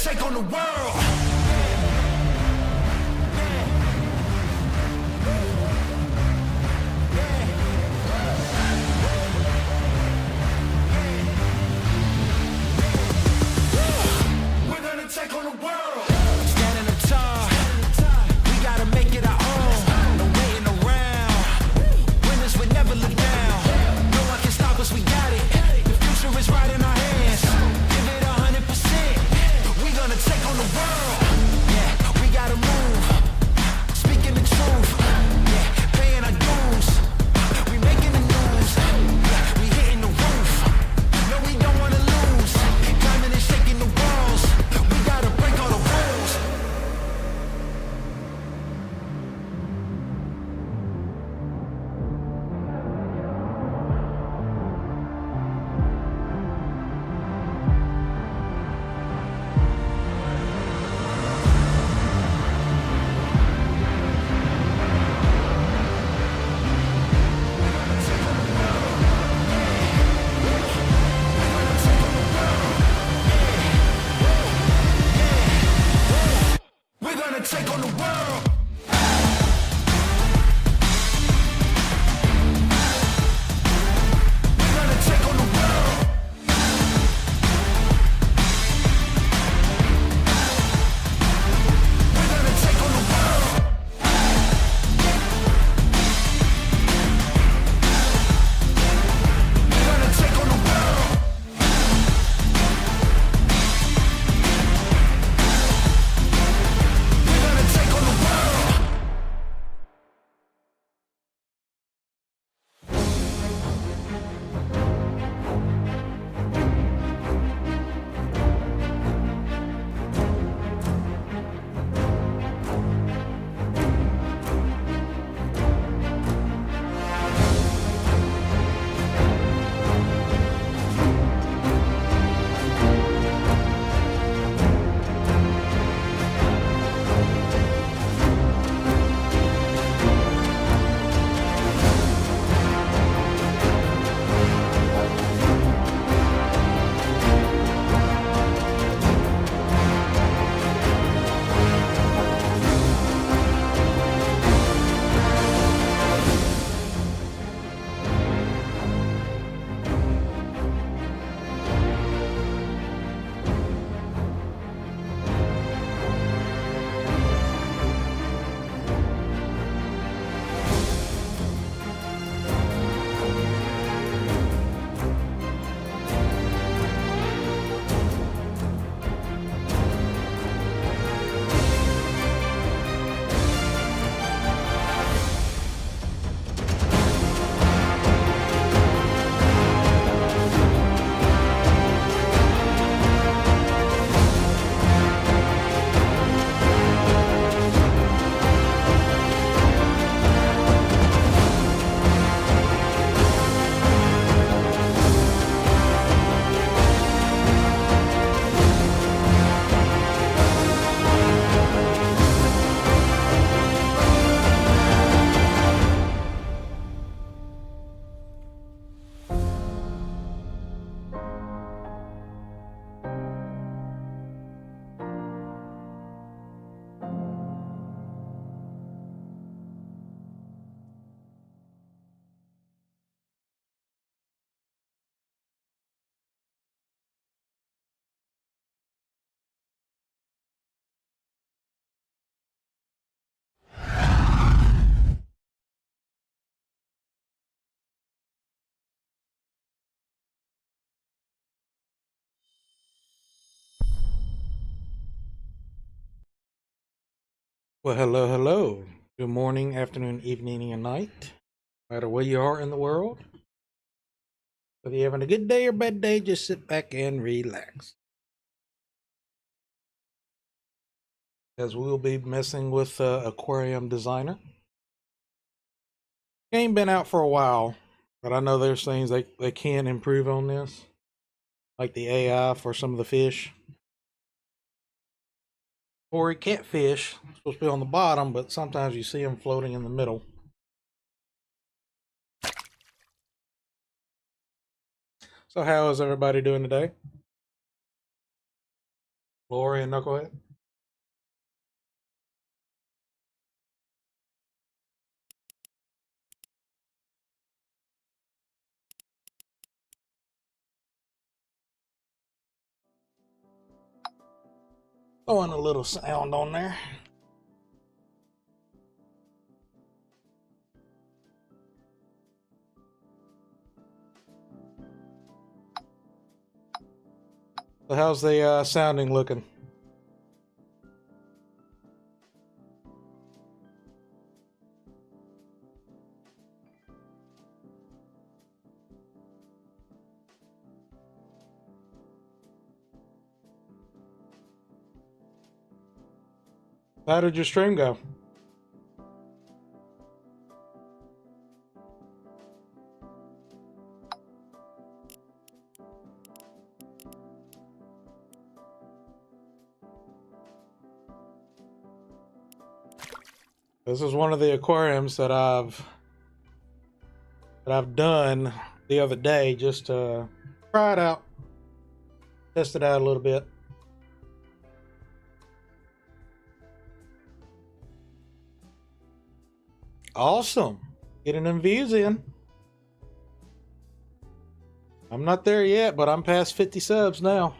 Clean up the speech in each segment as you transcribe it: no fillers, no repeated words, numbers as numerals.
take on the world. We're gonna take on the world. Standing up tall, we gotta make it our own. No waiting around. Winners would never look down. No one can stop us, we got it. The future is right in our hands. Give it 100%. We gonna take on the world. Yeah, we gotta move. Speaking the truth. Yeah, paying our dues. We making the news. Yeah, we hitting the roof. No, we don't wanna lose. Climbing and shaking the walls. We gotta break all the rules. We're gonna take on the world. We're gonna take on the world. We're gonna take on the world. We're gonna take on the world. We're gonna take on the world. Well, hello, hello. Good morning, afternoon, evening, and night. No matter where you are in the world, whether you're having a good day or bad day, just sit back and relax. As we will be messing with Aquarium Designer. Game been out for a while, but I know there's things they can improve on this, like the AI for some of the fish. Or catfish, supposed to be on the bottom, but sometimes you see them floating in the middle. So how is everybody doing today? Lori and Knucklehead. Throwing a little sound on there. So how's the sounding looking? How did your stream go? This is one of the aquariums that I've done the other day just to try it out, test it out a little bit. Awesome. Getting them views in. I'm not there yet, but I'm past 50 subs now.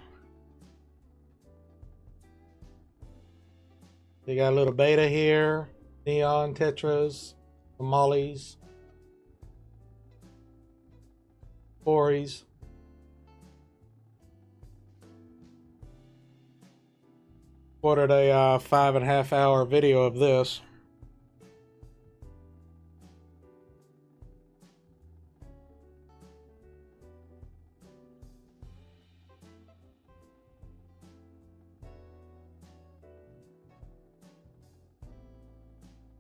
They got a little beta here, neon tetras, mollies, fories. Recorded a 5.5 hour video of this.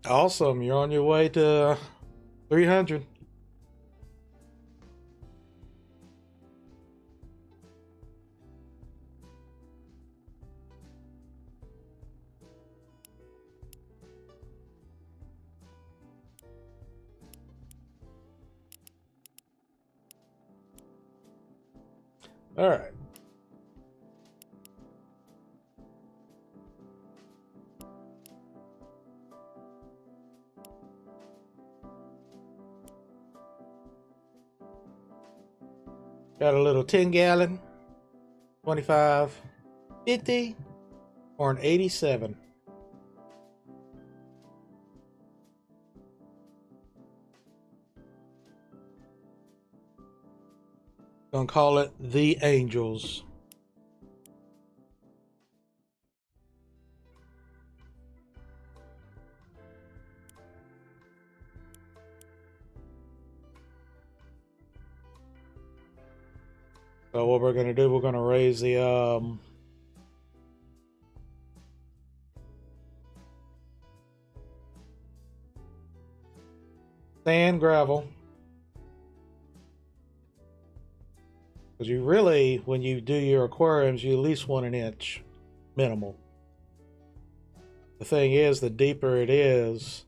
Awesome, you're on your way to 300. All right. Got a little 10 gallon, 25, 50, or an 87. Gonna call it the Angels. So what we're gonna do, we're gonna raise the sand gravel. Because you really, when you do your aquariums, you at least want an inch minimal. The thing is, the deeper it is,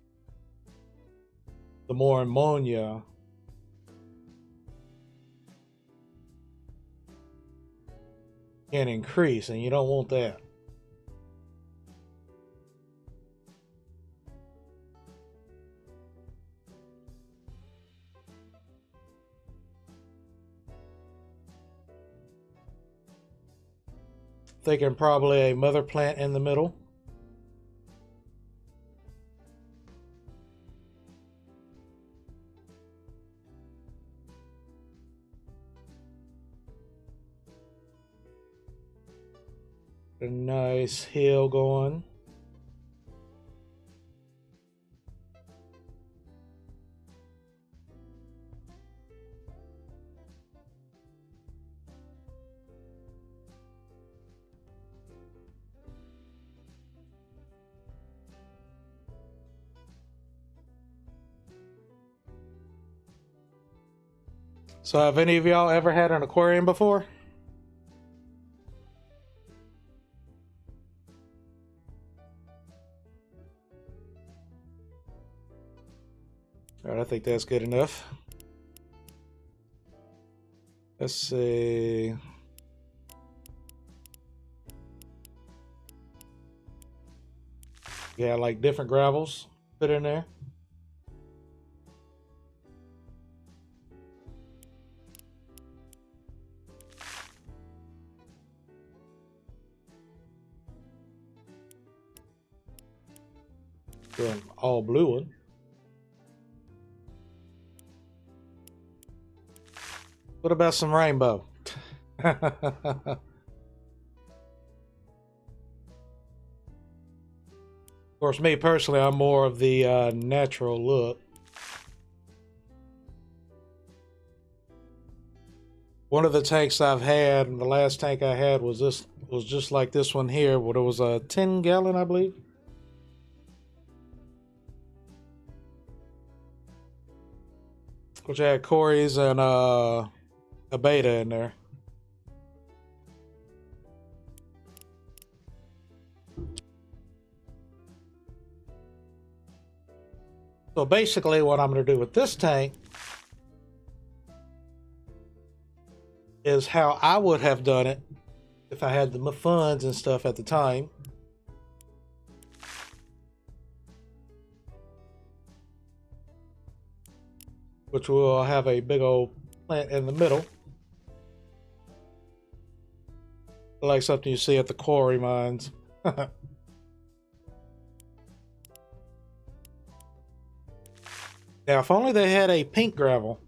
the more ammonia can increase, and you don't want that. Thinking probably a mother plant in the middle. A nice hill going. So have any of y'all ever had an aquarium before? All right, I think that's good enough. Let's see. You got like different gravels put in there. An all blue one. What about some rainbow? Of course, me personally, I'm more of the natural look. One of the tanks I've had, and the last tank I had was just like this one here, but it was a 10-gallon, I believe. Which had Corey's and a beta in there. So basically what I'm going to do with this tank is how I would have done it if I had the funds and stuff at the time. Which will have a big old plant in the middle. Like something you see at the quarry mines. Now, if only they had a pink gravel,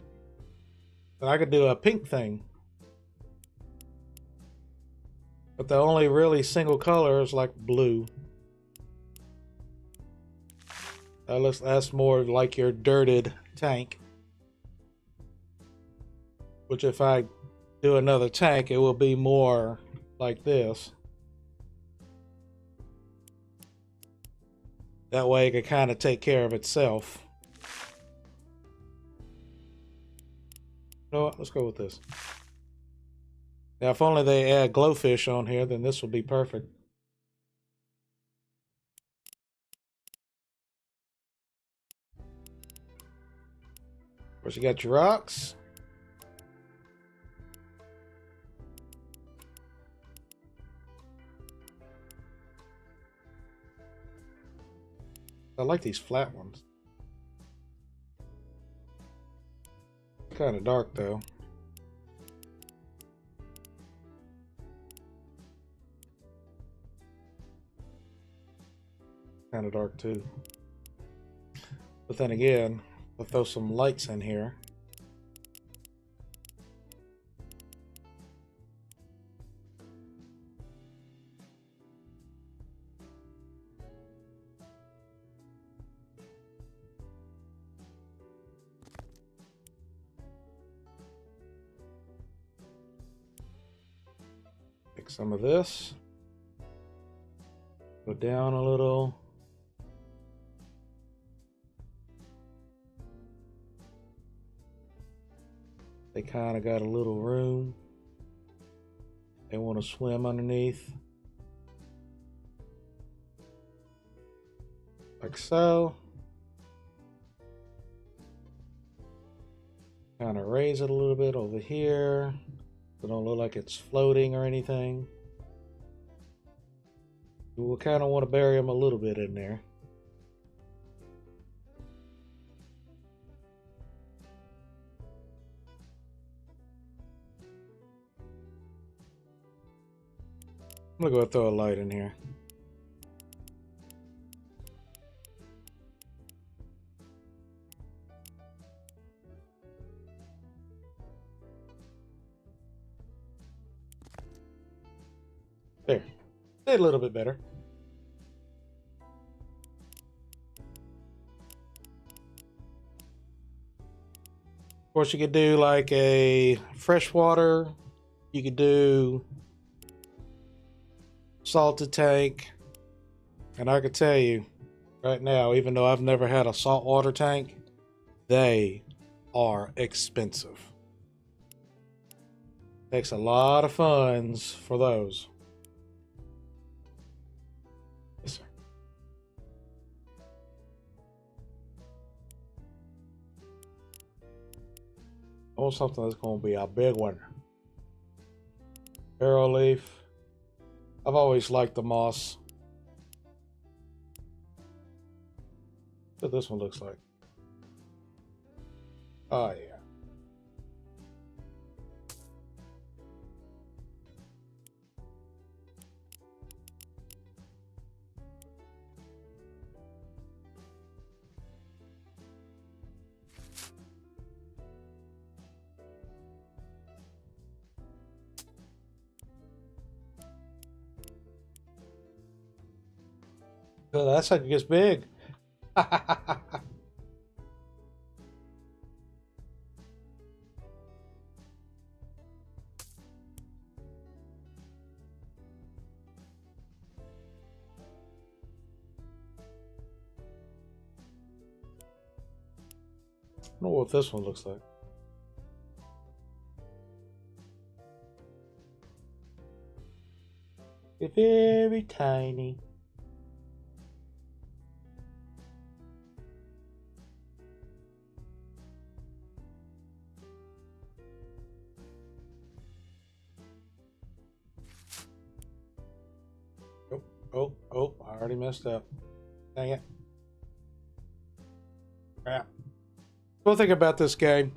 then I could do a pink thing. But the only really single color is like blue. That's more like your dirted tank. Which if I do another tank, it will be more like this. That way it can kind of take care of itself. You know what? Let's go with this. Now, if only they add glowfish on here, then this will be perfect. Of course, you got your rocks. I like these flat ones. Kind of dark though. Kind of dark too. But then again, I'll throw some lights in here. Take some of this. Go down a little. They kind of got a little room. They want to swim underneath. Like so. Kind of raise it a little bit over here. So it don't look like it's floating or anything. We'll kind of want to bury them a little bit in there. I'm gonna go throw a light in here. There. Did a little bit better. Of course, you could do like a freshwater. You could do salted tank. And I could tell you right now, even though I've never had a saltwater tank, they are expensive. Takes a lot of funds for those. Yes, sir. I want something that's going to be a big one. Arrow leaf. I've always liked the moss. What this one looks like. Oh yeah. Oh, that's like it gets big. I don't know what this one looks like. It's very tiny. Oh, I already messed up. Dang it. Crap. One thing about this game,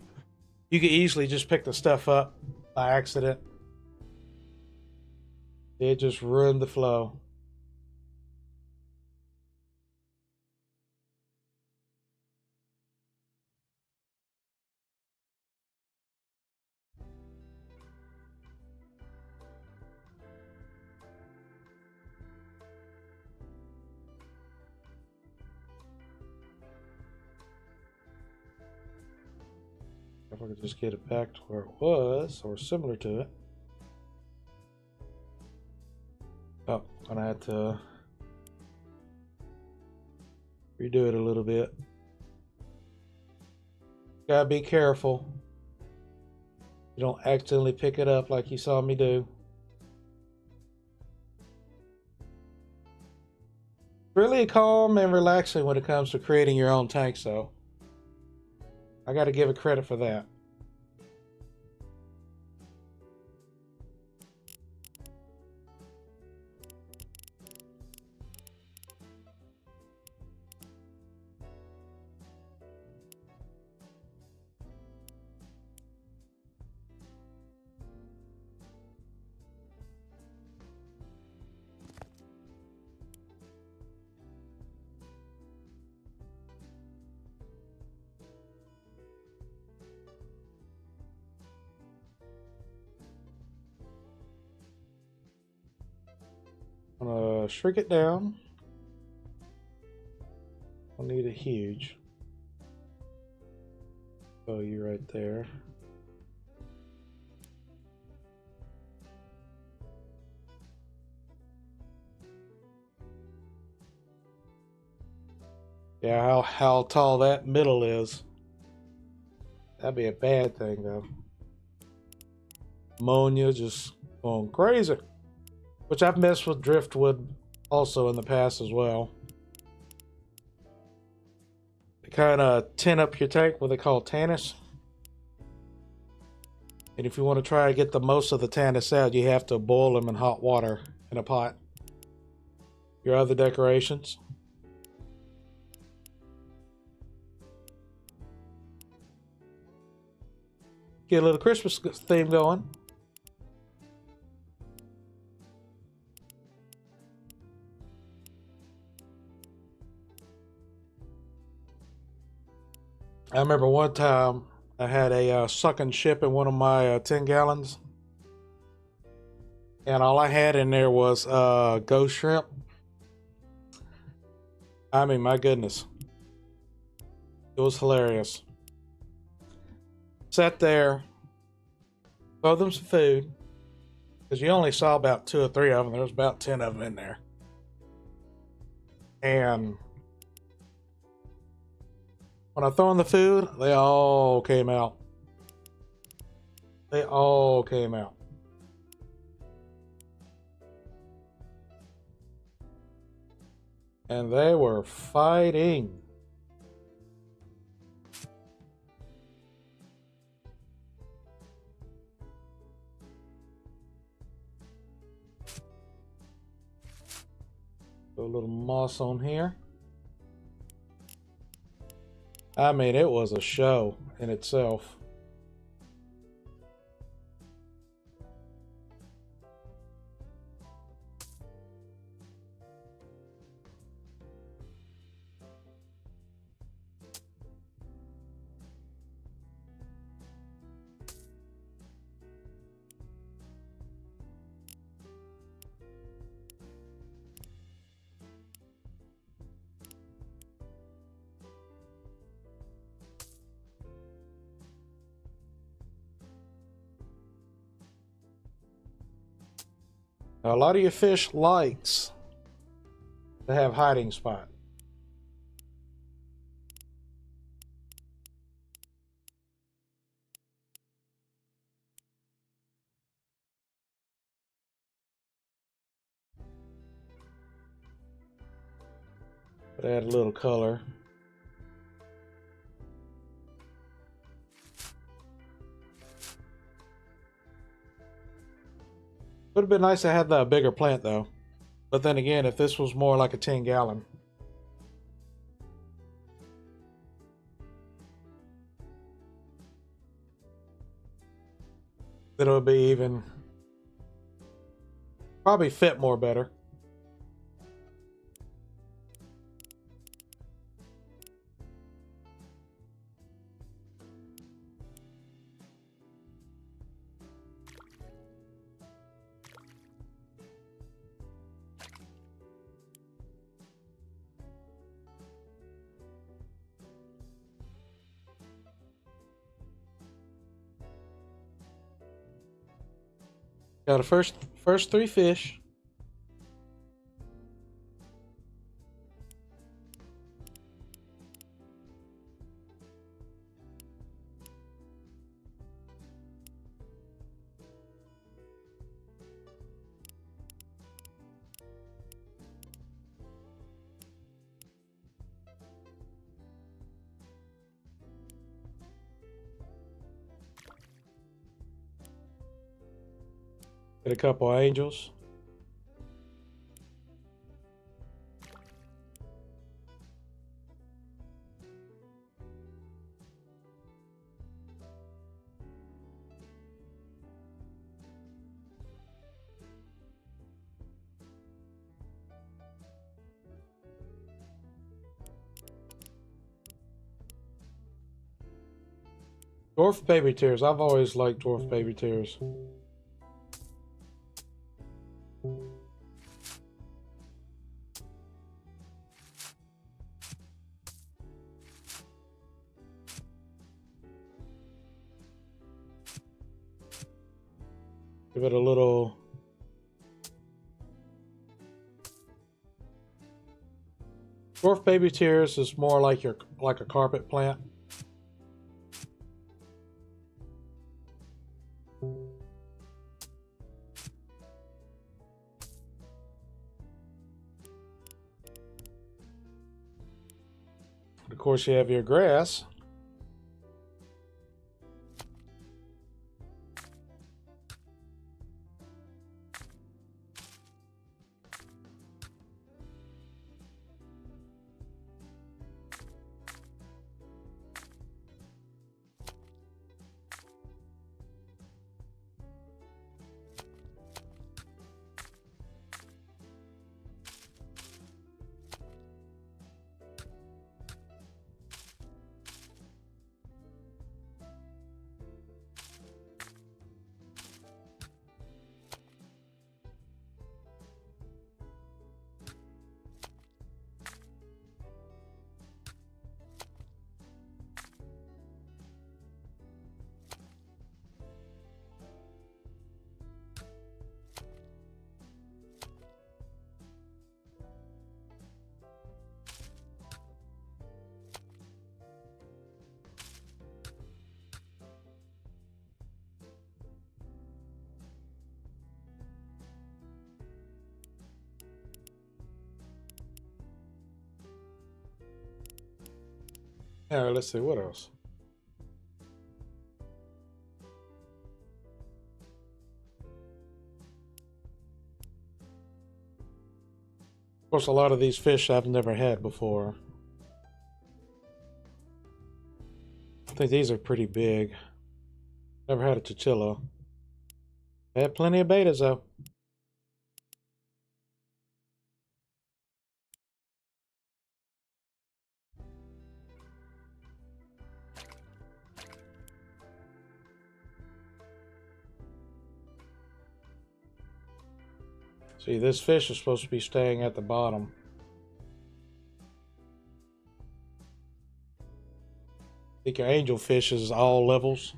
you can easily just pick the stuff up by accident. It just ruined the flow. If I could just get it back to where it was, or similar to it. Oh, I'm gonna have to redo it a little bit. Gotta be careful. You don't accidentally pick it up like you saw me do. Really calm and relaxing when it comes to creating your own tanks, though. I gotta give it credit for that. I'm gonna shrink it down. I'll need a huge. Oh, you right there. Yeah, how tall that middle is. That'd be a bad thing, though. Ammonia just going crazy. Which I've messed with driftwood also in the past as well. To kind of tin up your tank, what they call tannus. And if you want to try to get the most of the tannus out, you have to boil them in hot water in a pot. Your other decorations. Get a little Christmas theme going. I remember one time I had a sucking ship in one of my 10 gallons. And all I had in there was ghost shrimp. I mean, my goodness. It was hilarious. Sat there, throw them some food. Because you only saw about 2 or 3 of them. There was about 10 of them in there. And when I throw in the food, they all came out. They all came out. And they were fighting. Put a little moss on here. I mean, it was a show in itself. Now, a lot of your fish likes to have hiding spot. But add a little color. Would have been nice to have the bigger plant though. But then again, if this was more like a 10-gallon, then it would be even probably fit more better. Got the first three fish. Get a couple angels. Dwarf baby tears. I've always liked dwarf baby tears. Give it a little dwarf baby tears is more like a carpet plant. Of course, you have your grass. All right, let's see what else. Of course, a lot of these fish I've never had before. I think these are pretty big. Never had a chinchilla. Had plenty of betas though. See, this fish is supposed to be staying at the bottom. I think your angelfish is all levels.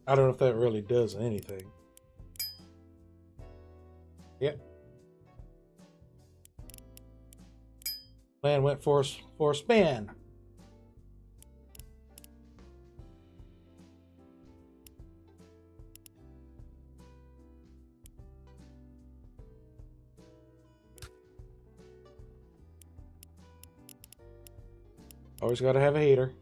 I don't know if that really does anything. Yep. Man went for a spin. Always got to have a heater.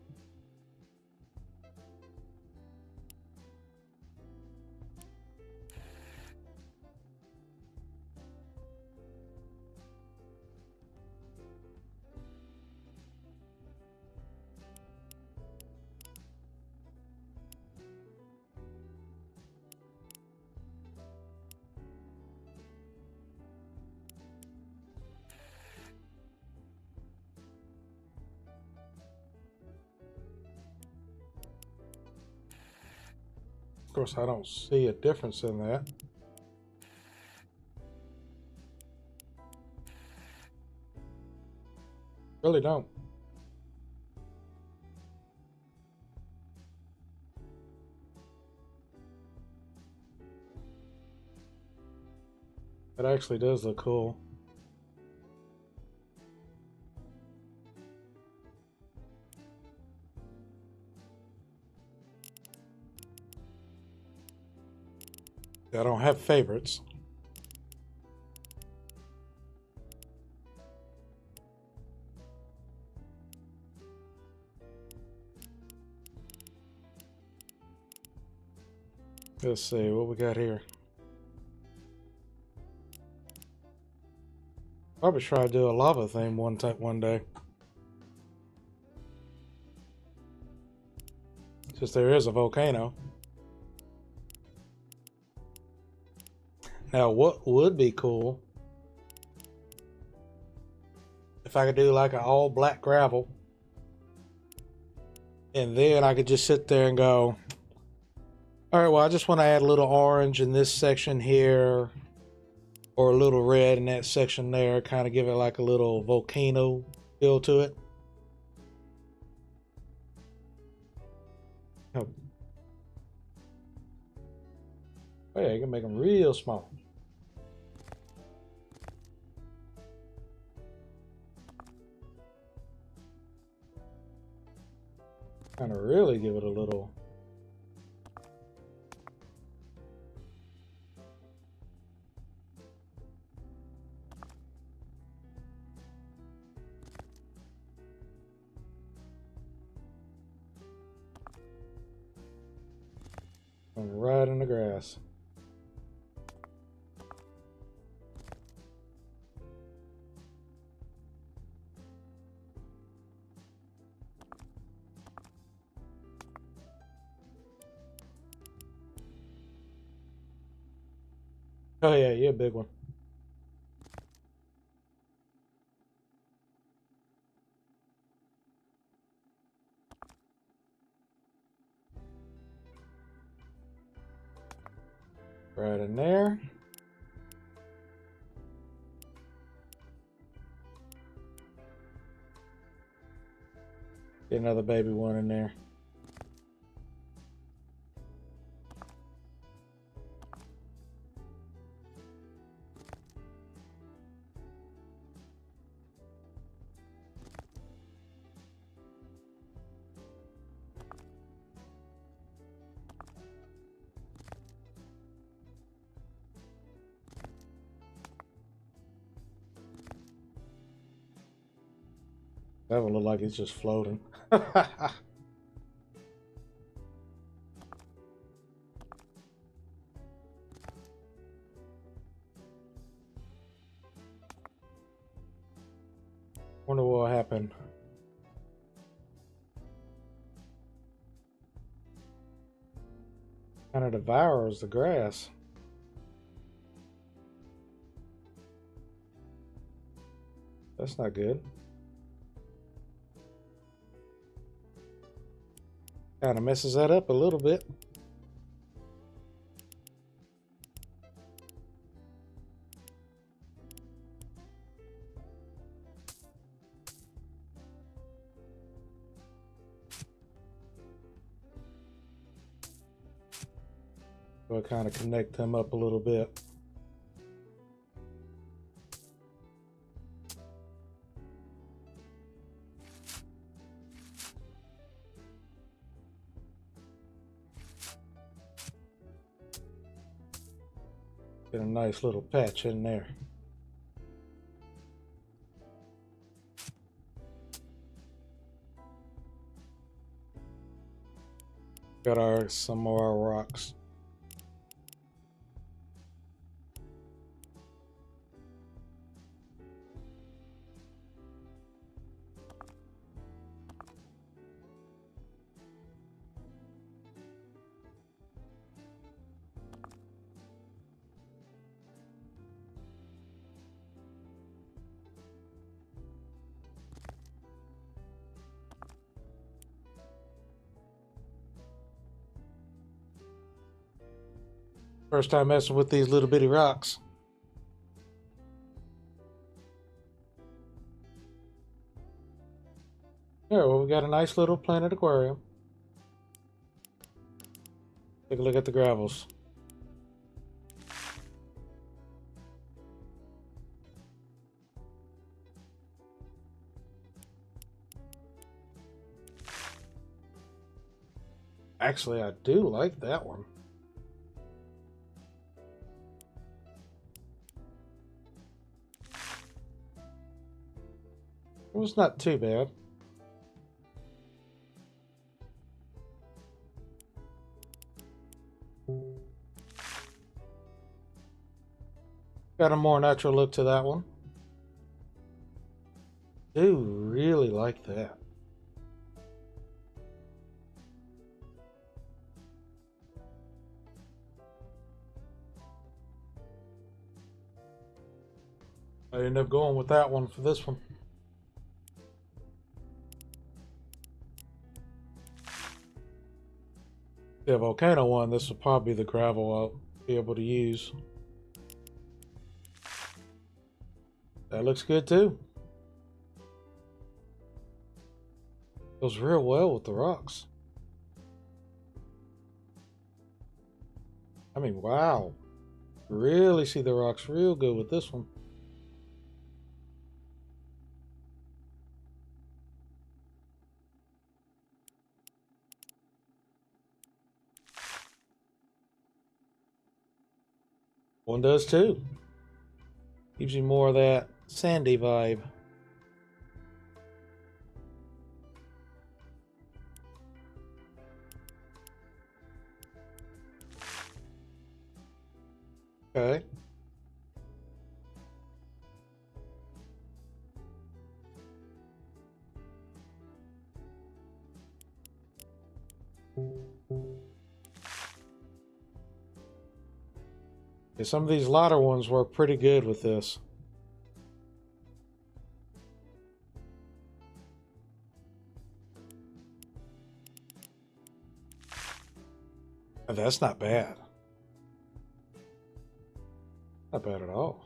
Of course, I don't see a difference in that. Really don't. It actually does look cool. I don't have favorites. Let's see what we got here. Probably try to do a lava theme one day. Since there is a volcano. Now, what would be cool if I could do like an all black gravel, and then I could just sit there and go, all right, well, I just want to add a little orange in this section here, or a little red in that section there, kind of give it like a little volcano feel to it. Oh, yeah, you can make them real small. Kind of really give it a little. Right in the grass. Oh yeah, you're a big one. Right in there. Get another baby one in there. That would look like it's just floating. Wonder what will happen. Kind of devours the grass. That's not good. Kind of messes that up a little bit. So I kind of connect them up a little bit. Get a nice little patch in there. Got some more rocks. First time messing with these little bitty rocks. There, well, we got a nice little planet aquarium. Take a look at the gravels. Actually, I do like that one. It was not too bad. Got a more natural look to that one. Do really like that. I ended up going with that one for this one. The volcano one, this will probably be the gravel I'll be able to use. That looks good too. Goes real well with the rocks. I mean, wow. Really see the rocks real good with this one. One does too. Gives you more of that sandy vibe. Okay. Yeah, some of these lighter ones work pretty good with this. And that's not bad. Not bad at all.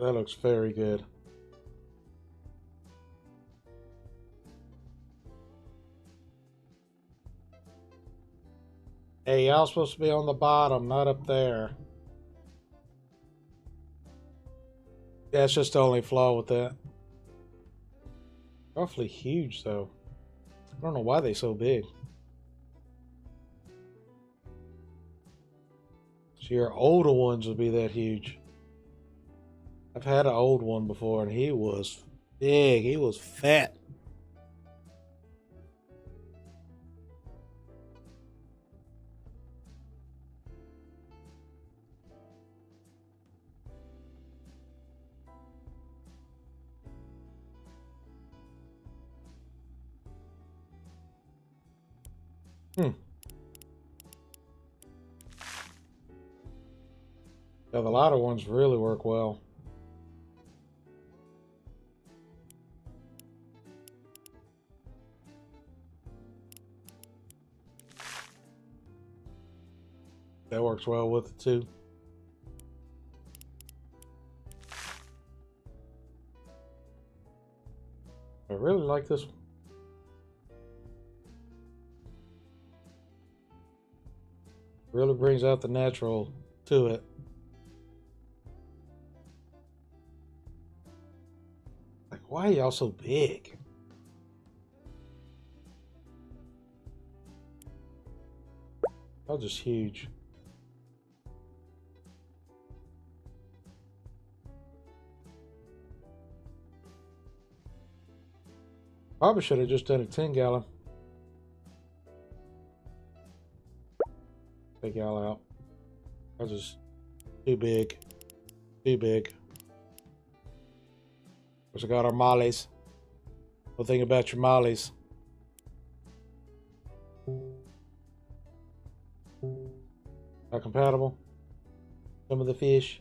That looks very good. Hey, y'all supposed to be on the bottom, not up there. That's just the only flaw with that. Awfully huge, though. I don't know why they're so big. So your older ones would be that huge. I've had an old one before, and he was big. He was fat. Hmm. Yeah, the lighter ones really work well. That works well with it too. I really like this one. Really brings out the natural to it. Like, why are y'all so big? Y'all just huge. Probably should have just done a 10-gallon. Take y'all out. That's just too big. Too big. We got our mollies. What think about your mollies? Not compatible? Some of the fish.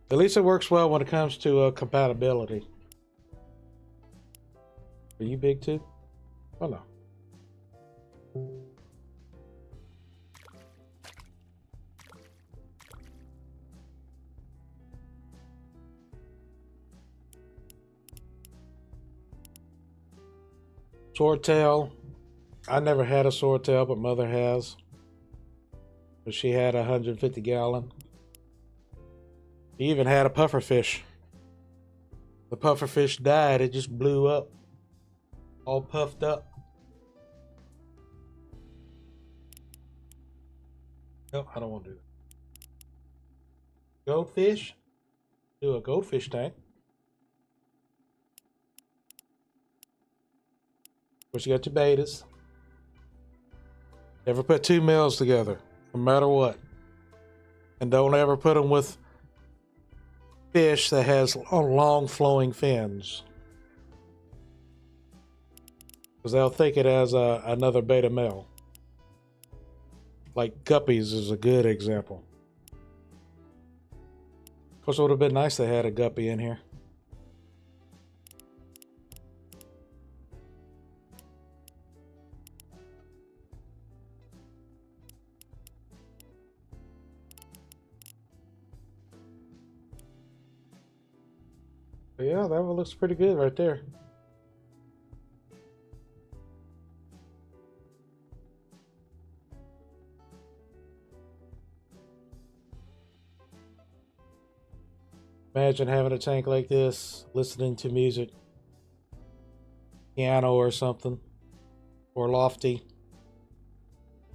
At least it works well when it comes to compatibility. Are you big too? Oh no. Swordtail. I never had a swordtail, but mother has. But she had a 150-gallon. She even had a pufferfish. The pufferfish died. It just blew up. All puffed up. Nope, I don't want to do that. Goldfish? Do a goldfish tank. Of course, you got your betas. Never put two males together, no matter what. And don't ever put them with fish that has long flowing fins. Because they'll think it has another beta male. Like guppies is a good example. Of course, it would have been nice to have had a guppy in here. But yeah, that one looks pretty good right there. Imagine having a tank like this, listening to music, piano or something, or lofty,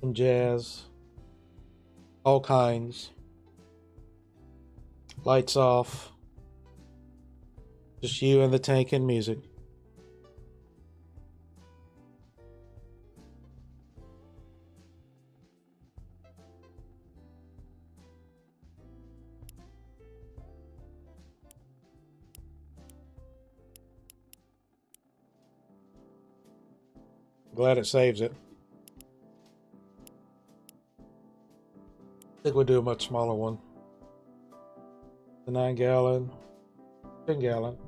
some jazz, all kinds. Lights off, just you and the tank and music. Glad it saves it. I think we'll do a much smaller one. The 9-gallon, 10-gallon.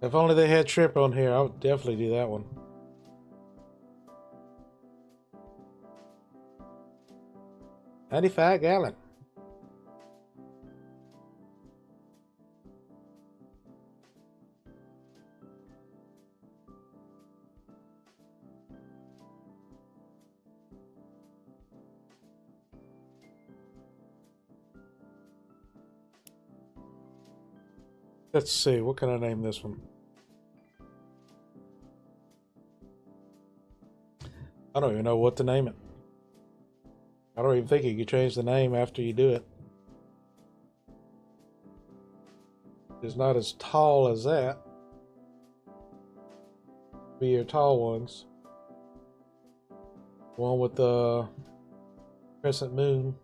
If only they had shrimp on here, I would definitely do that one. $95-gallon. Let's see, what can I name this one? I don't even know what to name it. I don't even think you can change the name after you do it. It's not as tall as that. Be your tall ones. One with the crescent moon.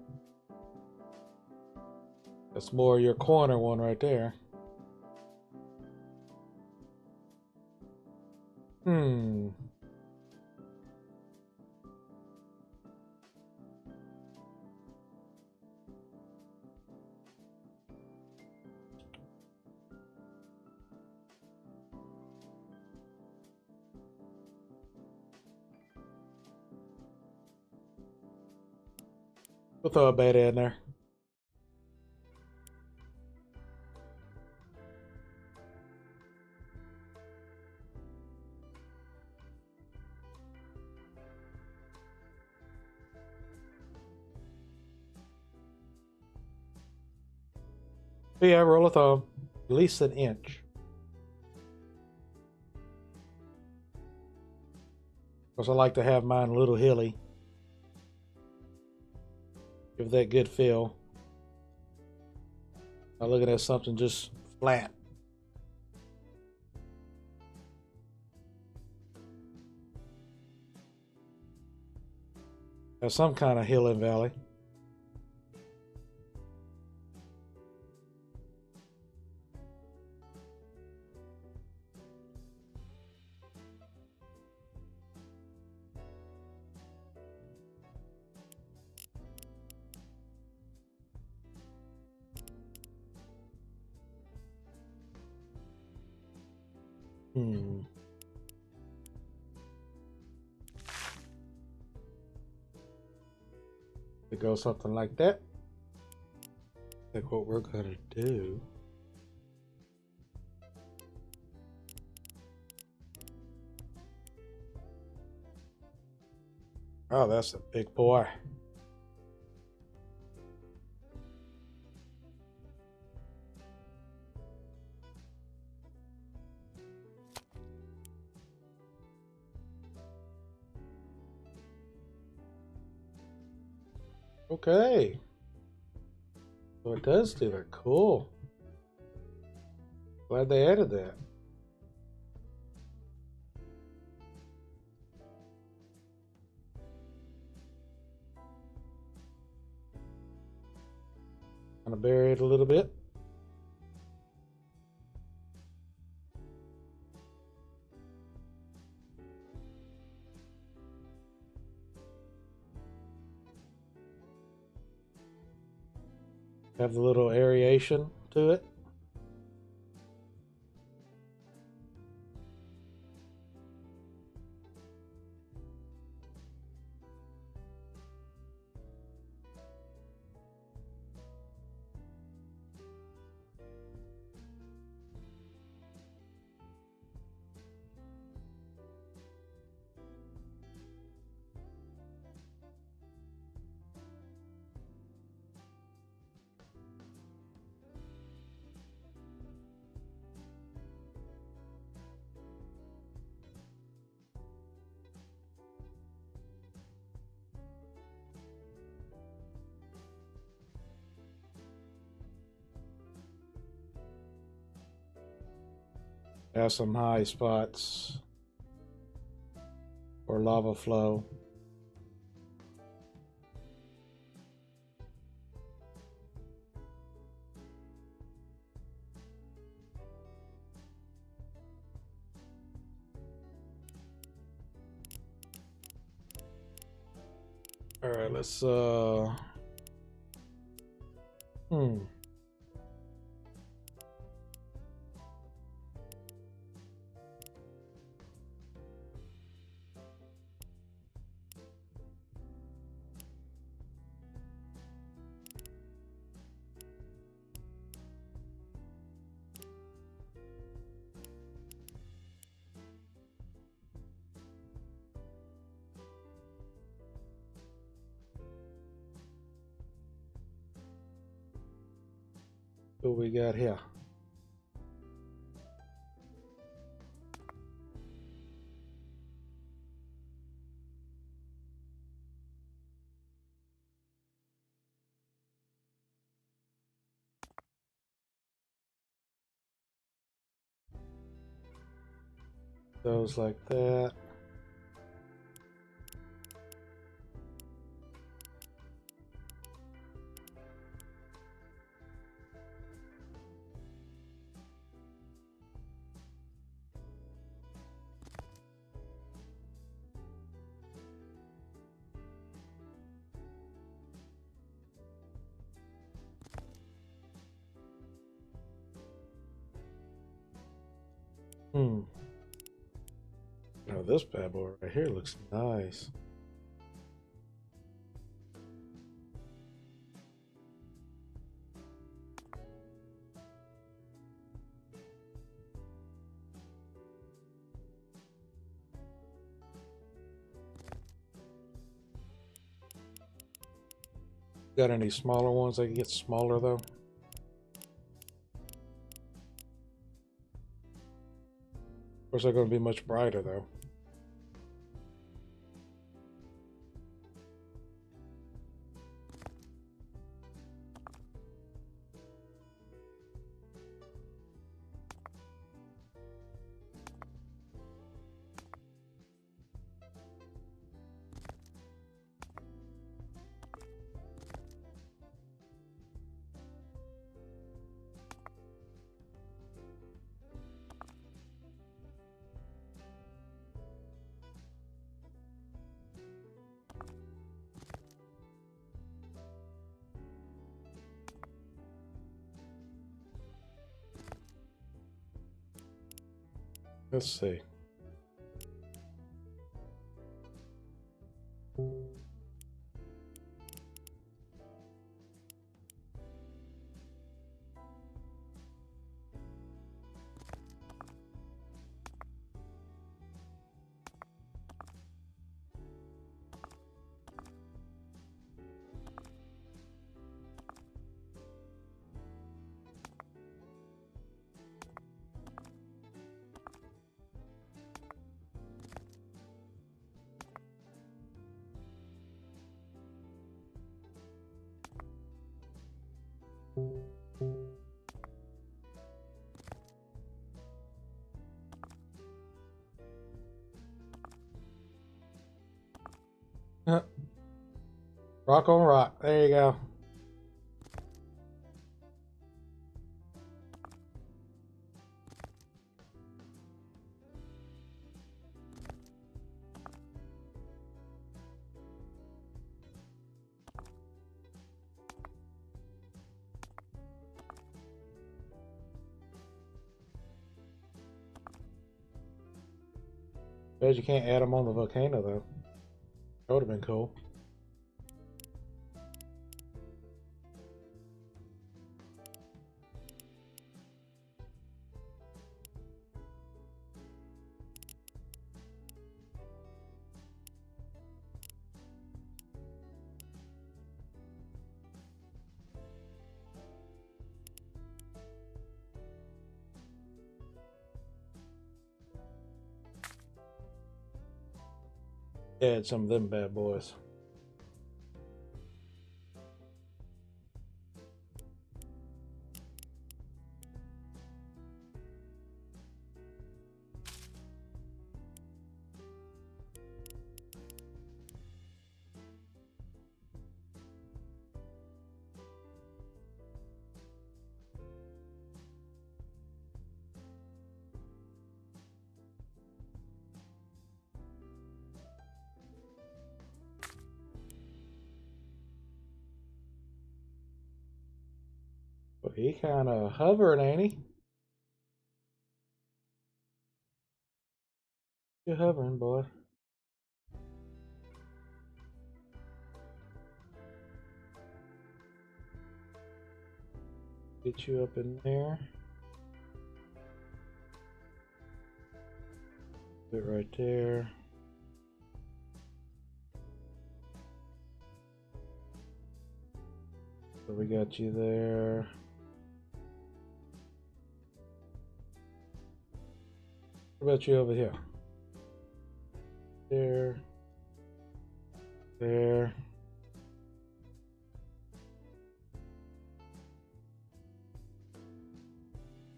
That's more your corner one right there. We'll throw a beta in there. But yeah, rule of thumb, at least an inch. Because I like to have mine a little hilly. Give that good feel. Not looking at something just flat. Have some kind of hill and valley. To go something like that. I think what we're gonna do. Oh, that's a big boy. Okay. So it does do that. Cool. Glad they added that. Kind of bury it a little bit. Have the little aeration to it. Have some high spots for lava flow. All right, let's what we got here. Those like that. Hmm. Now this bad boy right here looks nice. Got any smaller ones that can get smaller though? Of course, they're going to be much brighter though. Let's see. Rock on rock. There you go. Bet you can't add them on the volcano though. That would have been cool. Add some of them bad boys. But he kind of hovering, ain't he? You're hovering, boy. Get you up in there. Put it right there. So we got you there. What about you over here? There. There.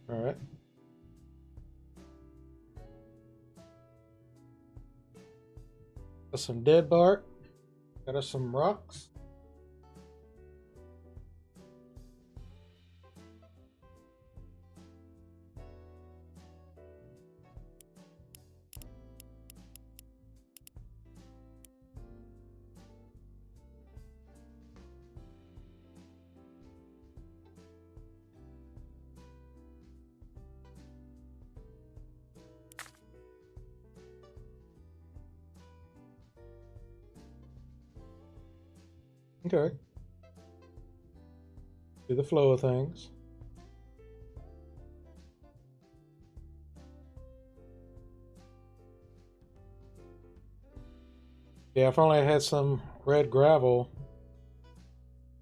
All right. Got some dead bark. Got us some rocks. Okay. Do the flow of things. Yeah, if only I had some red gravel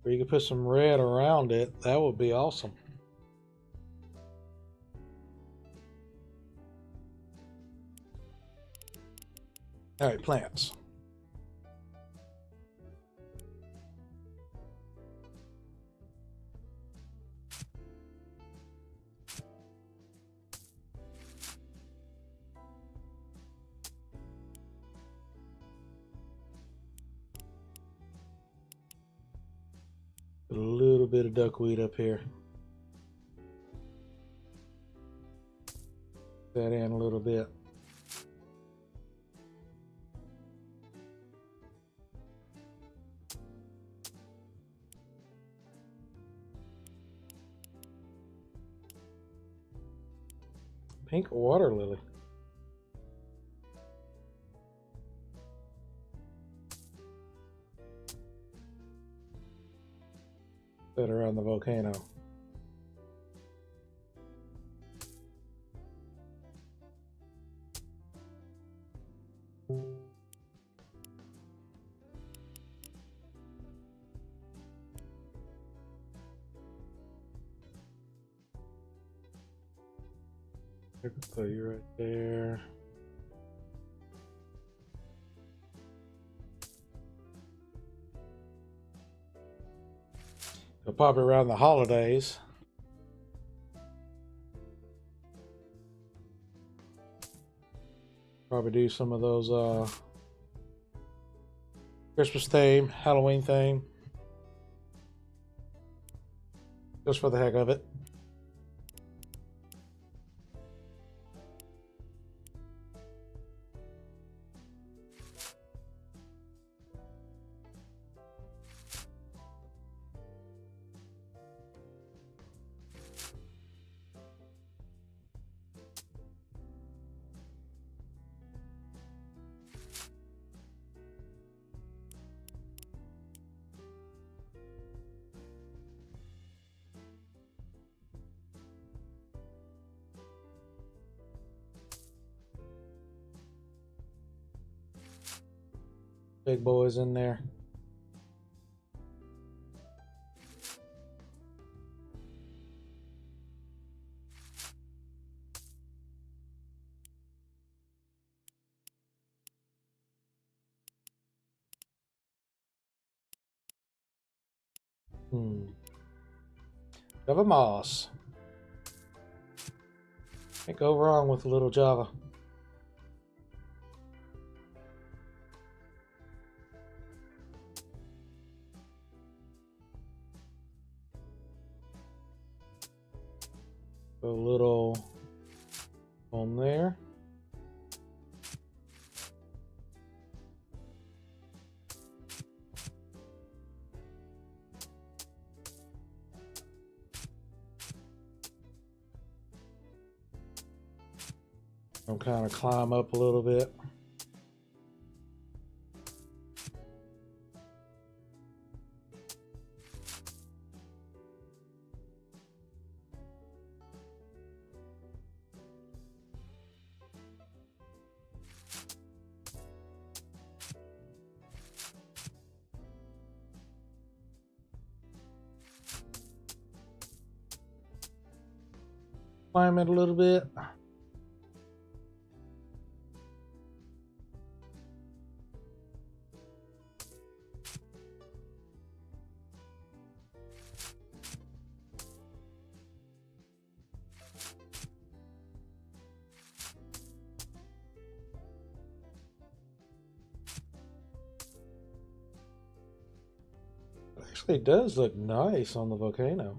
where you could put some red around it, that would be awesome. All right, plants. Put a little bit of duckweed up here. That in a little bit. Pink water lily. That around the volcano. I can put you right there. They'll pop it around the holidays. Probably do some of those Christmas theme, Halloween theme. Just for the heck of it. Big boys in there. Java moss. Can't go wrong with a little Java. A little on there. I'll kind of climb up a little bit. Climb it a little bit. Actually, does look nice on the volcano.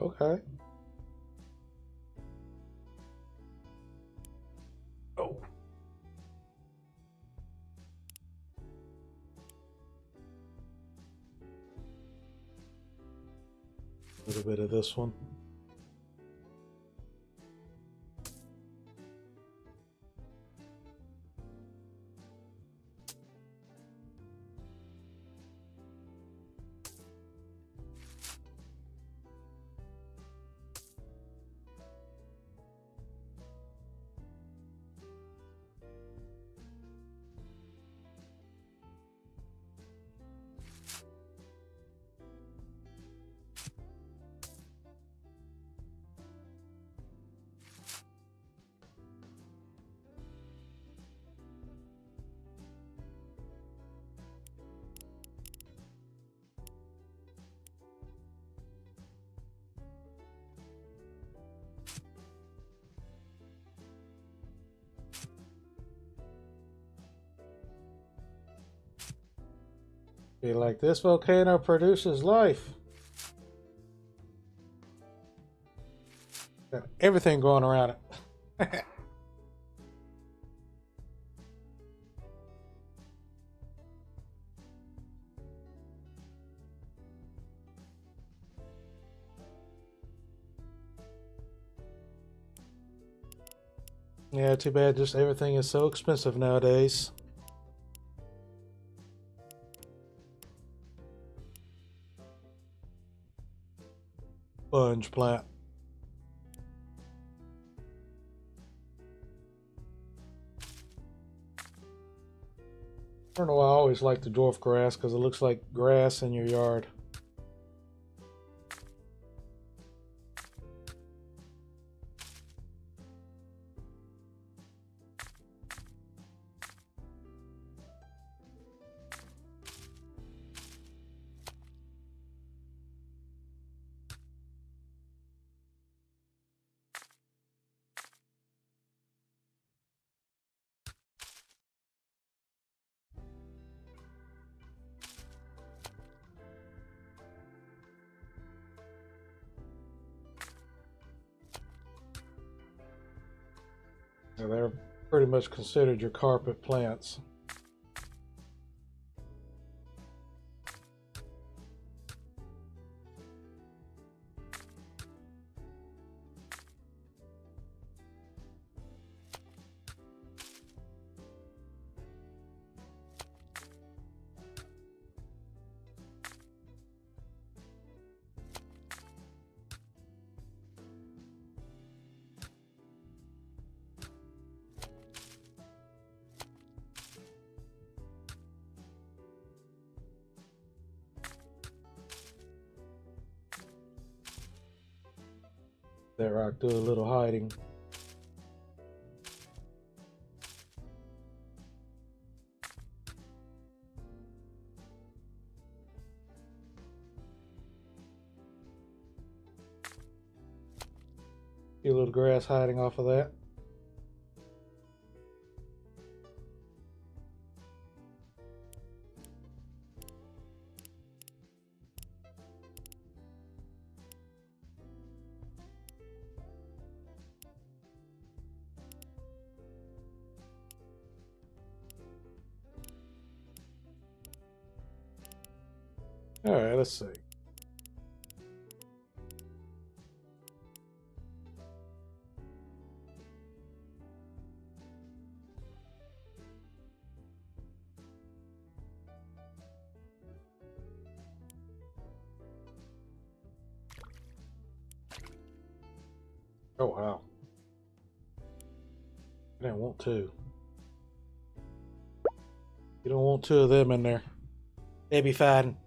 Okay. Oh. A little bit of this one. Be like, this volcano produces life. Got everything going around it. Yeah, too bad just everything is so expensive nowadays. Sponge plant. I don't know why I always like the dwarf grass because it looks like grass in your yard. So they're pretty much considered your carpet plants. That rock do a little hiding. See a little grass hiding off of that. All right, let's see. Oh, wow. I didn't want two. You don't want two of them in there. They'd be fighting.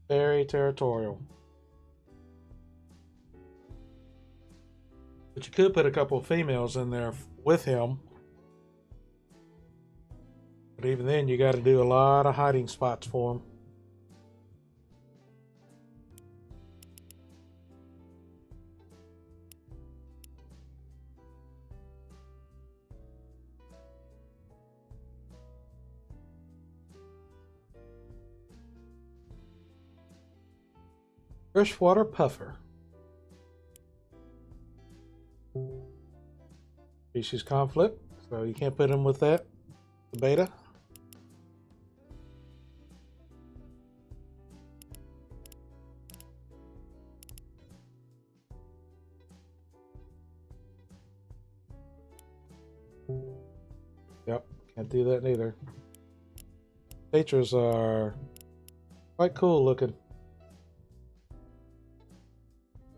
Very territorial. But you could put a couple of females in there with him. But even then, you got to do a lot of hiding spots for him. Freshwater puffer. Species conflict, so you can't put him with that. The beta. Yep, can't do that neither. Tatras are quite cool looking.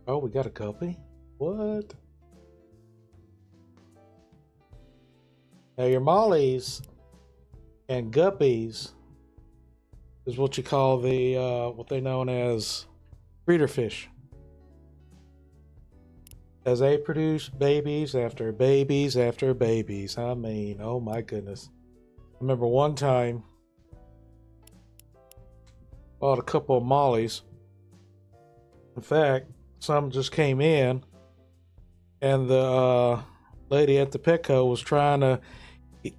Oh, we got a guppy? What? Now your mollies and guppies is what you call the what they're known as breeder fish. As they produce babies after babies after babies. I mean, oh my goodness. I remember one time bought a couple of mollies. In fact, some just came in, and the lady at the Petco was trying to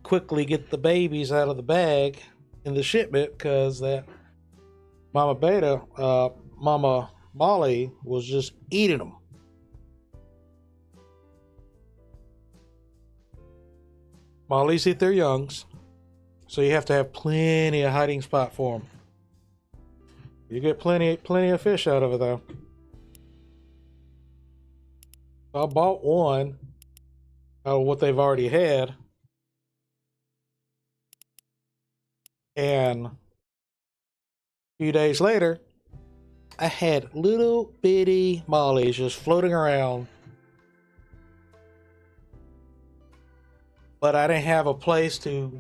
quickly get the babies out of the bag in the shipment because that Mama Molly was just eating them. Mollies eat their youngs, so you have to have plenty of hiding spot for them. You get plenty of fish out of it though. I bought one out of what they've already had, and a few days later, I had little bitty mollies just floating around, but I didn't have a place to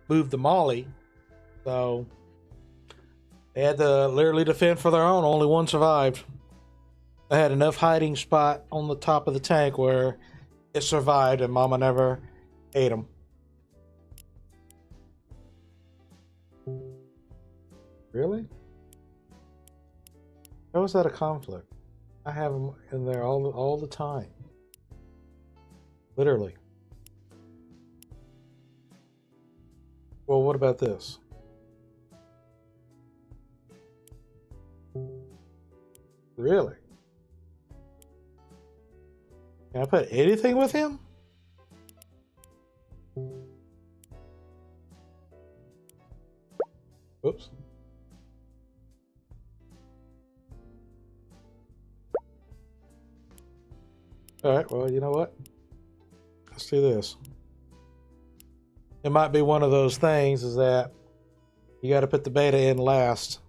move the molly, so they had to literally defend for their own. Only one survived. I had enough hiding spot on the top of the tank where it survived and Mama never ate them. Really? How is that a conflict? I have them in there all the time. Literally. Well, what about this? Really? Can I put anything with him? Oops. Alright, well, you know what? Let's do this. It might be one of those things is that you got to put the beta in last.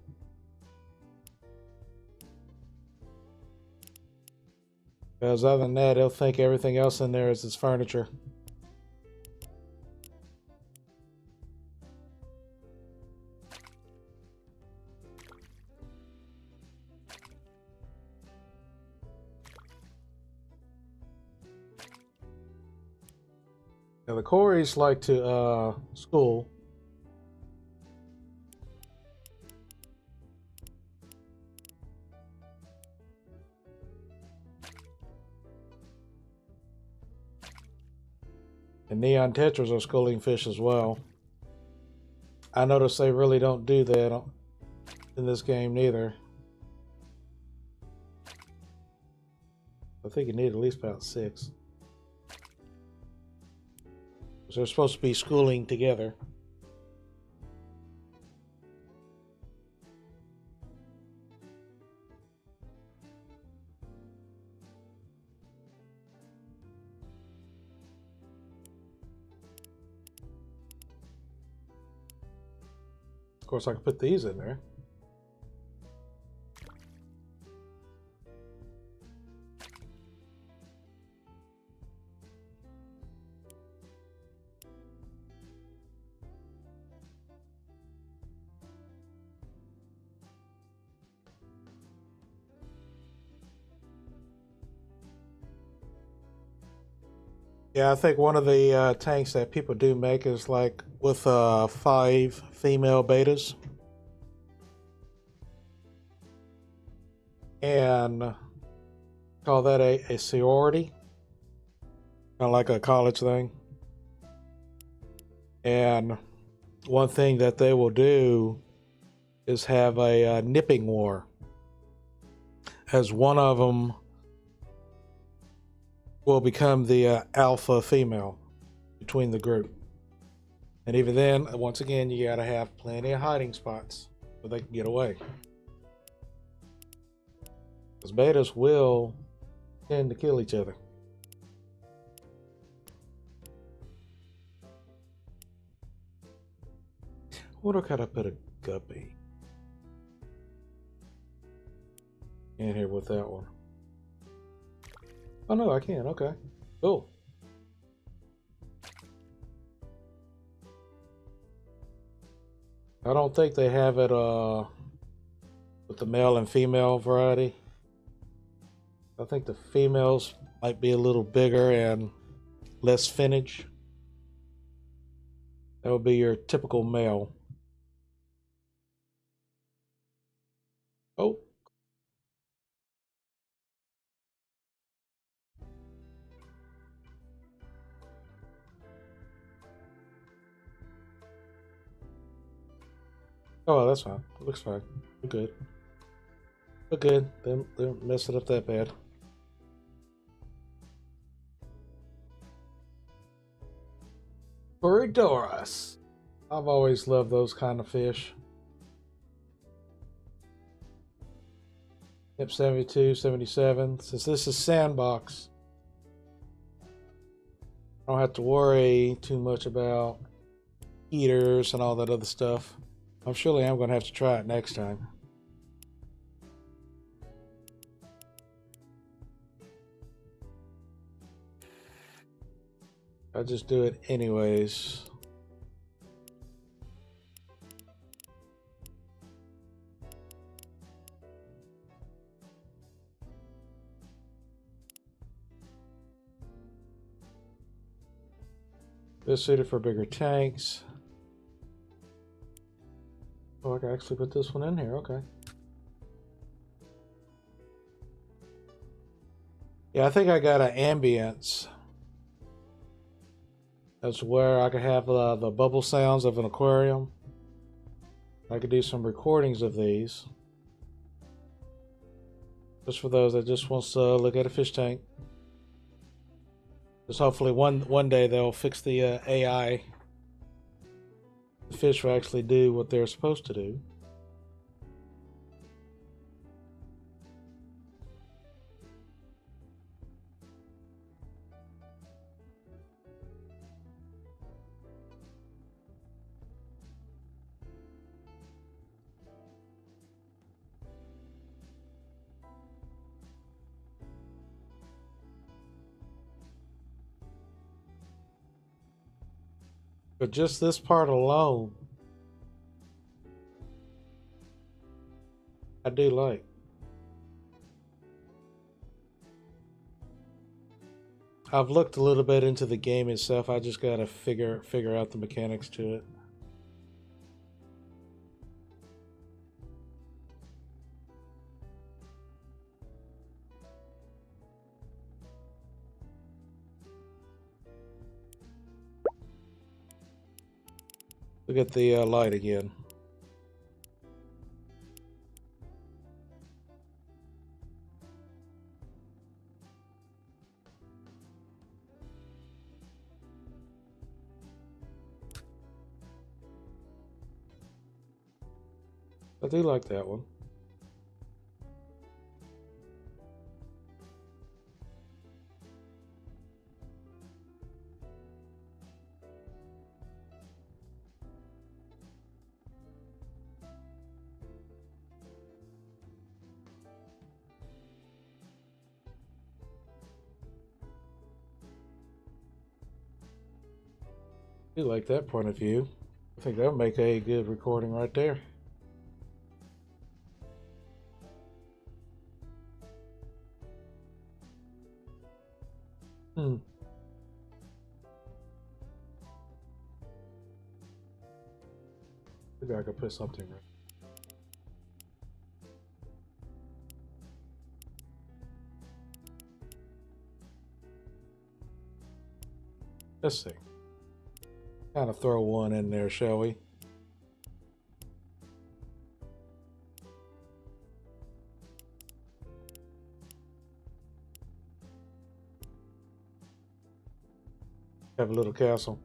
Because other than that, he'll think everything else in there is his furniture. Now the Corys like to school. And neon tetras are schooling fish as well. I notice they really don't do that in this game neither. I think you need at least about 6. So they're supposed to be schooling together. Of course, I can put these in there. Yeah, I think one of the tanks that people do make is like with 5 female betas and call that a sorority, kind of like a college thing. And one thing that they will do is have a nipping war, as one of them will become the alpha female between the group. And even then, once again, you gotta have plenty of hiding spots so they can get away. Because betas will tend to kill each other. Where could I put a guppy? In here with that one. Oh no, I can. Okay, cool. I don't think they have it with the male and female variety. I think the females might be a little bigger and less finnage. That would be your typical male. Oh. Oh, that's fine. It looks fine. We're good. We're good. They didn't mess it up that bad. Corridoras. I've always loved those kind of fish. Yep, 72, 77. Since this is sandbox, I don't have to worry too much about heaters and all that other stuff. I'm surely I'm going to have to try it next time. I just do it anyways. This suited for bigger tanks. Oh, I can actually put this one in here. Okay. Yeah, I think I got an ambience. That's where I could have the bubble sounds of an aquarium. I could do some recordings of these. Just for those that just wants to look at a fish tank. Just hopefully one day they'll fix the AI. The fish will actually do what they're supposed to do. But just this part alone, I do like. I've looked a little bit into the game itself. I just gotta figure out the mechanics to it. Look at the light again. I do like that one. I do like that point of view. I think that would make a good recording right there. Maybe I could put something right. Let's see. Kind of throw one in there, shall we? Have a little castle.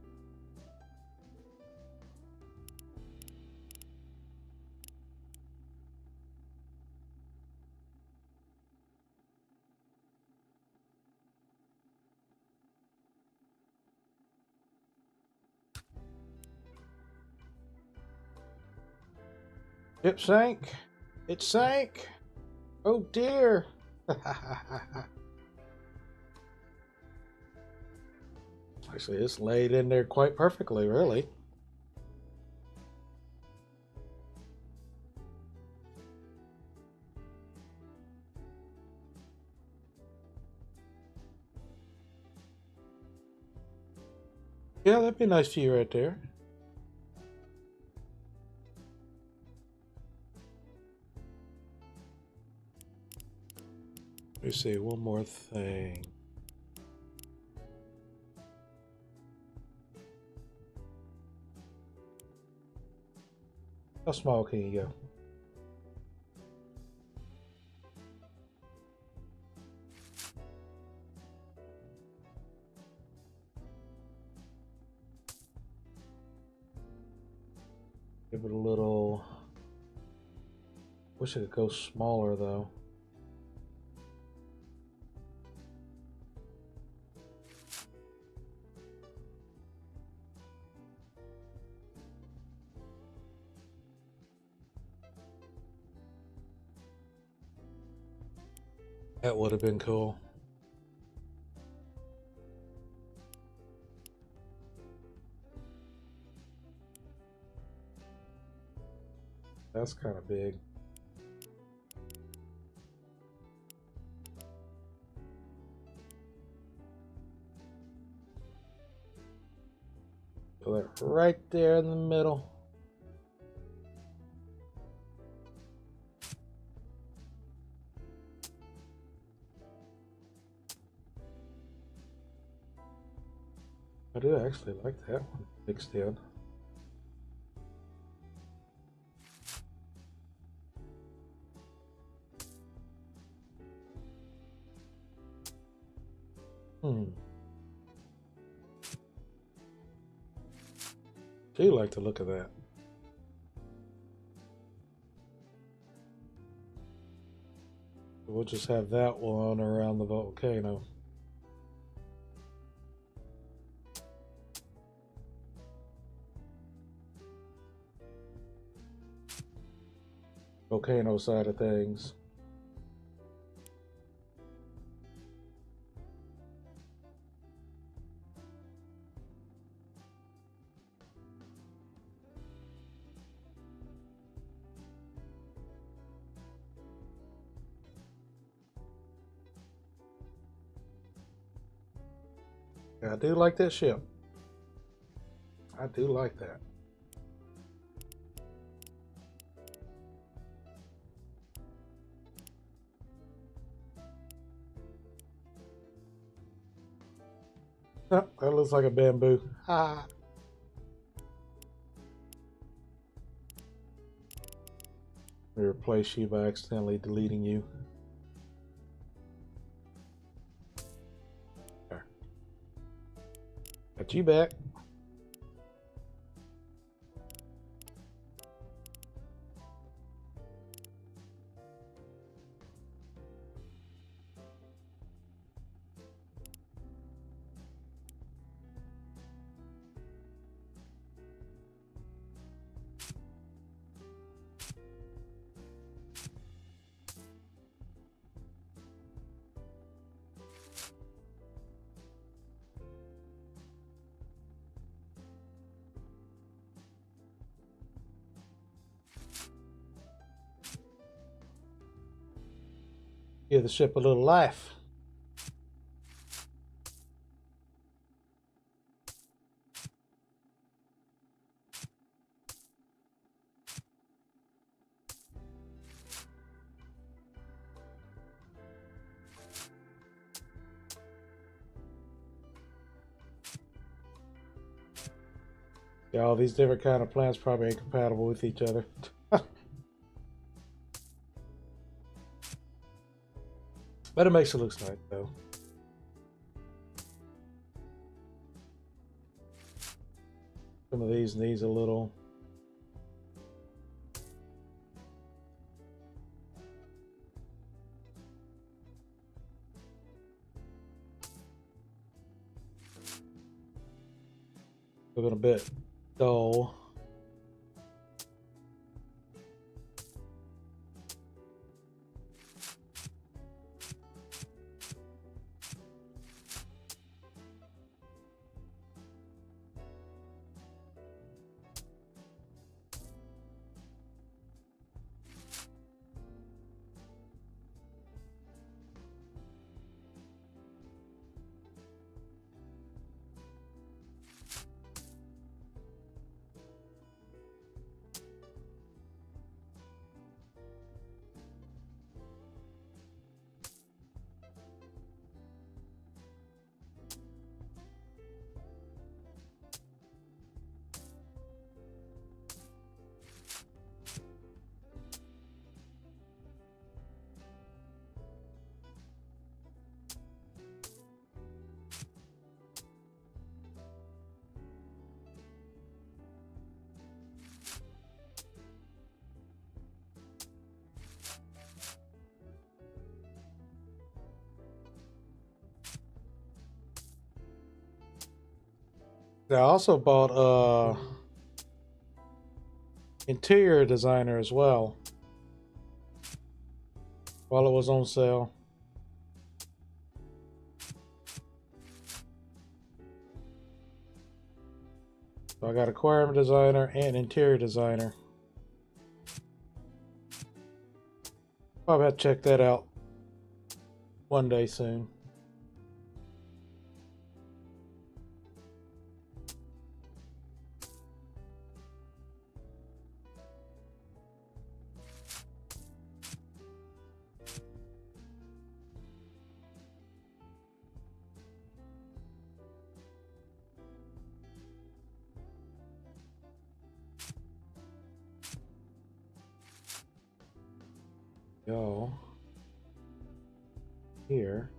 It sank. It sank. Oh dear. Actually, it's laid in there quite perfectly, really. Yeah, that'd be nice to you right there. Let me see, one more thing. How small can you go? Give it a little. Wish it could go smaller though. That would have been cool. That's kind of big. Put it right there in the middle. I do actually like that one mixed in. Do like the look of that. We'll just have that one around the volcano. Volcano side of things. I do like that ship. I do like that. Oh, that looks like a bamboo. Ah. We replace you by accidentally deleting you. There. Got you back. Give the ship a little life. Yeah, all these different kind of plants probably ain't compatible with each other. But it makes it look nice though. Some of these needs a little. Looking a bit dull. I also bought interior designer as well while it was on sale. So I got aquarium designer and interior designer. Probably have to check that out one day soon. Go here.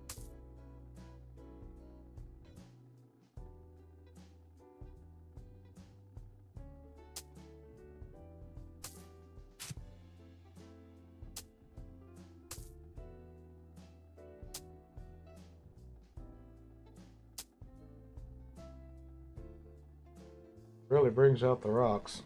Really brings out the rocks.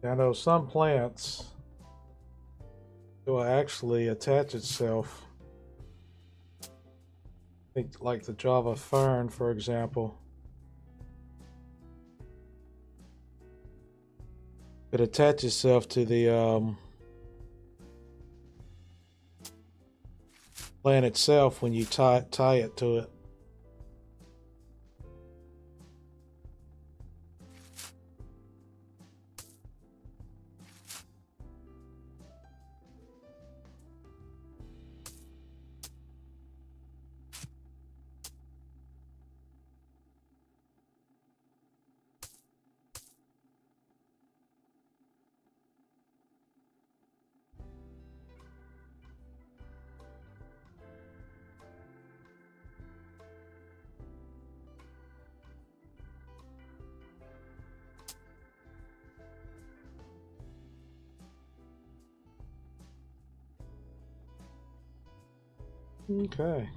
I know some plants will actually attach itself. I think like the Java fern, for example. It attaches itself to the plant itself when you tie it to it. Okay.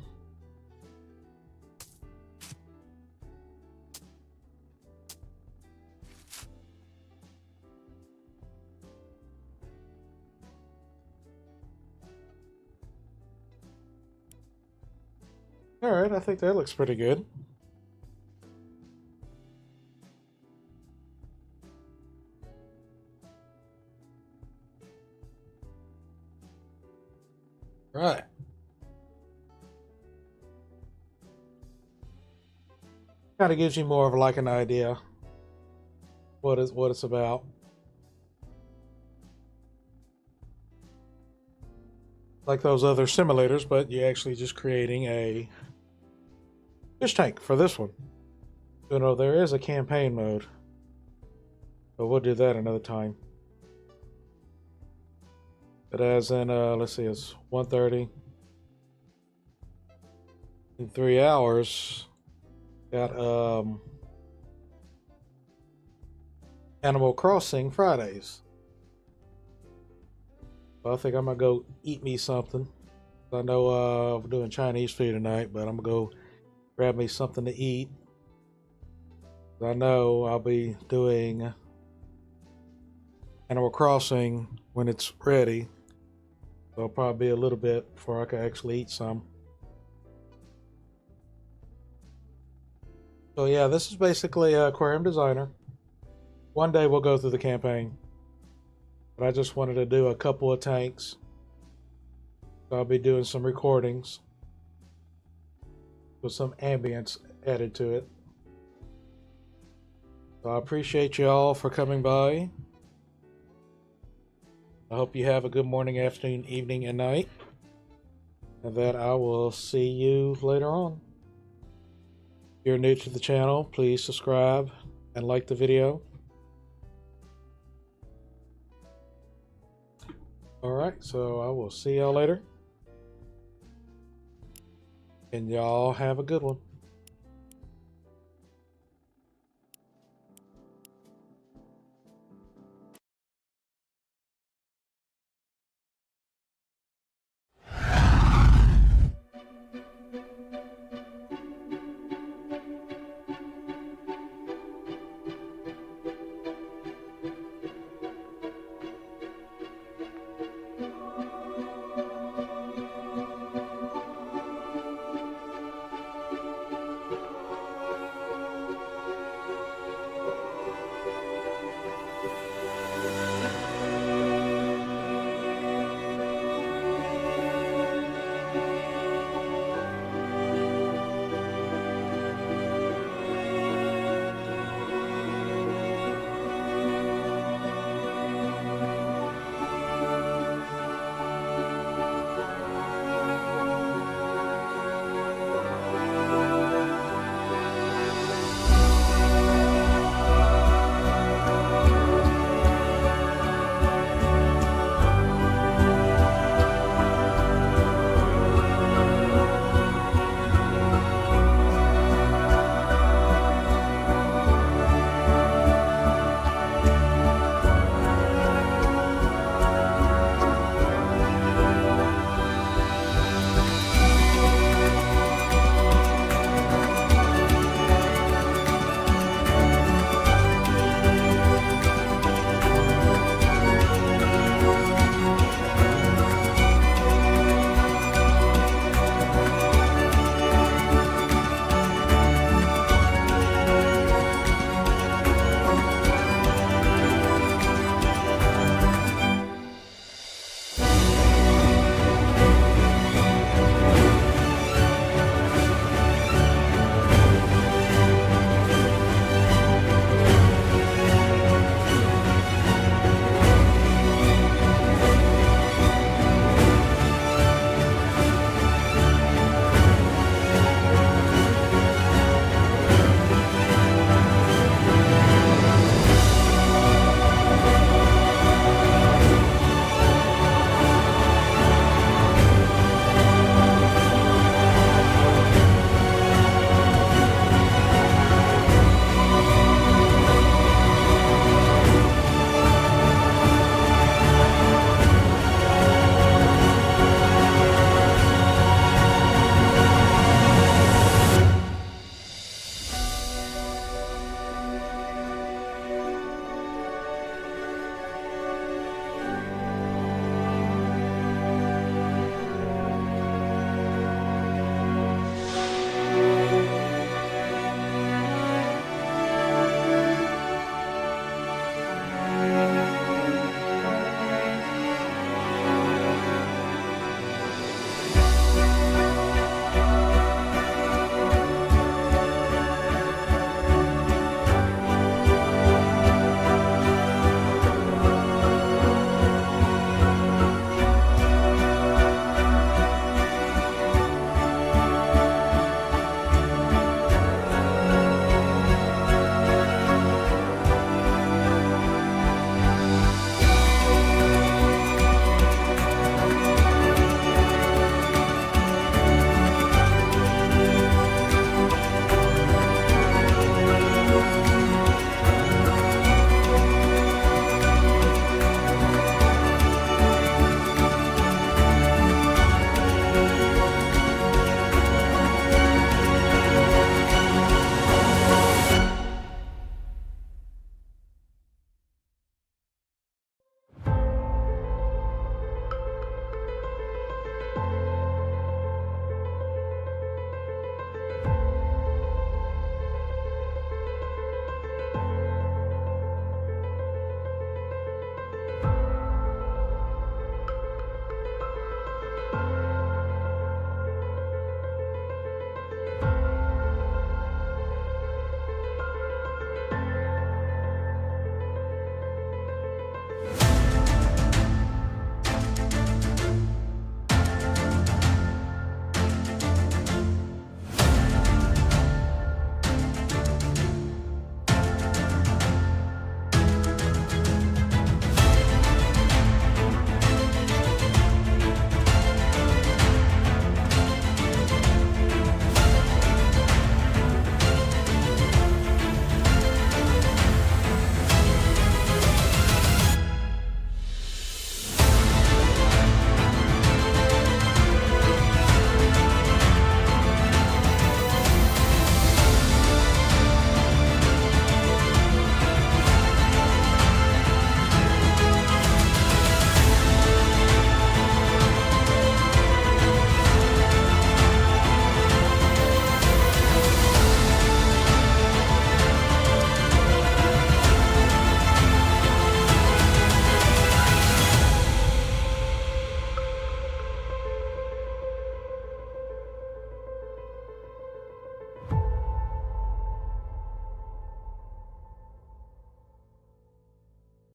All right, I think that looks pretty good. Right. Kind of gives you more of like an idea what it's about. Like those other simulators, but you're actually just creating a fish tank for this one. You know, there is a campaign mode, but we'll do that another time. But as in, let's see, it's 1:30. In 3 hours, got Animal Crossing Fridays. So I think I'm gonna go eat me something. I know we're doing Chinese food tonight, but I'm gonna go grab me something to eat. I know I'll be doing Animal Crossing when it's ready. So it'll probably be a little bit before I can actually eat some. So yeah, this is basically Aquarium Designer. One day we'll go through the campaign. But I just wanted to do a couple of tanks. So I'll be doing some recordings with some ambience added to it. So I appreciate you all for coming by. I hope you have a good morning, afternoon, evening, and night. And that I will see you later on. If you're new to the channel, please subscribe and like the video. Alright, so I will see y'all later. And y'all have a good one.